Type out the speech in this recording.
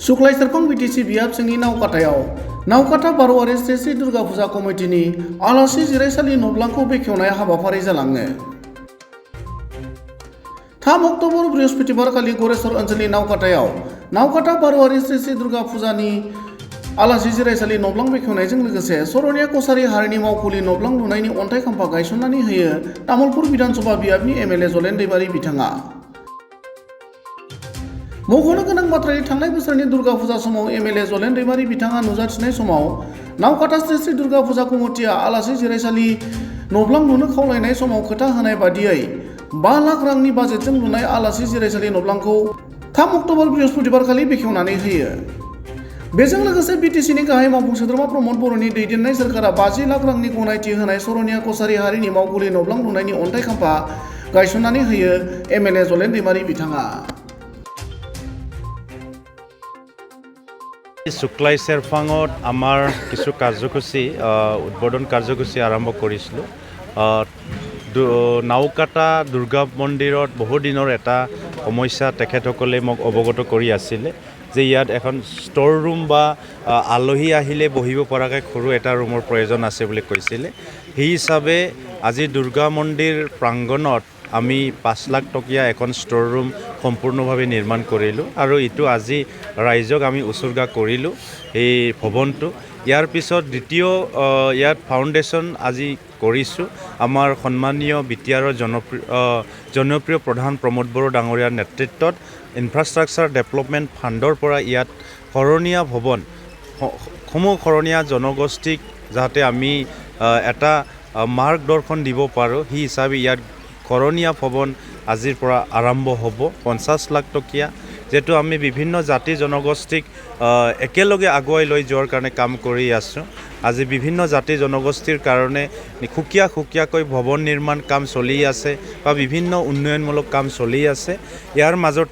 सुक्लाय सेरफां BTC बियाब सिंनि नावकाटायाव नावकाटा बारवारि श्री श्री दुर्गा फुजा कमिटिनि आलासि जिरायसालि नब्लांखौ बेखेवनाय हाबाफारि जालाङो। 3 अक्ट'बर बृहस्पतिबारखालि गरेस्वर ओनसोलनि नावकाटा बारवारि श्री श्री दुर्गा फुजानि आलासि जिरायसालि नब्लां बेखेवनायजों लोगोसे सरनिया कसारी हारिनि मावखुलि नब्लां लुनायनि अन्थाइ खाम्फा गायसननानै होयो तामुलपुर विधानसभा बियाबनि एमएलए जलेन दैमारी बिथाङा। मख'नो गोनां बाथ्राया थांनाय बोसोरनि दुर्गा फुजा समाव एमएलए जलेन दैमारी बिथाङा नुजाथिनाय समाव नावकाटा श्री श्री दुर्गा फुजा कमिटिया आलासि जिरायसालि नब्लां लुनो खावलायनाय समाव खोथा होनाय बादियै 5 लाख रांनि बाजेटजों लुनाय आलासि जिरायसालि नब्लांखौ 3 अक्ट'बर बृहस्पतिबारखालि बेखेवनानै होयो। बेजों लोगोसे बिटिसिनि गाहाय मावफुं सोद्रोमा प्रमद बर'नि दैदेननाय सोरखारा 50 लाख रांनि गनायथि होनाय सरनिया कसारी हारिनि मावखुलि नब्लां लुनायनि अन्थाइ खाम्फा गायसननानै होयो एमएलए जलेन दैमारी बिथाङा। सुक्लाय सेरफाङত আমাৰ কিছু কাৰ্যসূচী উদ্বোধন কাৰ্যসূচী আৰম্ভ কৰিছিলোঁ। নাওকাটা দুৰ্গা মন্দিৰত বহু দিনৰ এটা সমস্যা তেখেতসকলে মোক অৱগত কৰি আছিলে যে ইয়াত এখন ষ্ট'ৰ ৰুম বা আলহী আহিলে বহিব পৰাকৈ সৰু এটা ৰুমৰ প্ৰয়োজন আছে বুলি কৈছিলে। সেই হিচাপে আজি দুৰ্গা মন্দিৰ প্ৰাংগণত আমি 5 লাখ টকীয়া এখন ষ্ট'ৰ ৰুম সম্পূৰ্ণভাৱে নিৰ্মাণ কৰিলোঁ আৰু এইটো আজি ৰাইজক আমি উচৰ্গা কৰিলোঁ এই ভৱনটো। ইয়াৰ পিছত দ্বিতীয় ইয়াত ফাউণ্ডেশ্যন আজি কৰিছোঁ আমাৰ সন্মানীয় বিটিআৰৰ জনপ্ৰিয় প্ৰধান প্ৰমোদ বড়ো ডাঙৰীয়াৰ নেতৃত্বত ইনফ্ৰাষ্ট্ৰাকচাৰ ডেভেলপমেণ্ট ফাণ্ডৰ পৰা ইয়াত শৰণীয়া ভৱন শৰণীয়া জনগোষ্ঠীক যাতে আমি এটা মাৰ্গদৰ্শন দিব পাৰোঁ সেই হিচাপে ইয়াত শৰণীয়া ভৱন আজিৰ পৰা আৰম্ভ হ'ব 50 লাখ টকীয়া, যিহেতু আমি বিভিন্ন জাতি জনগোষ্ঠীক একেলগে আগুৱাই লৈ যোৱাৰ কাৰণে কাম কৰি আছোঁ। আজি বিভিন্ন জাতি জনগোষ্ঠীৰ কাৰণে সুকীয়াকৈ ভৱন নিৰ্মাণ কাম চলি আছে বা বিভিন্ন উন্নয়নমূলক কাম চলি আছে। ইয়াৰ মাজতে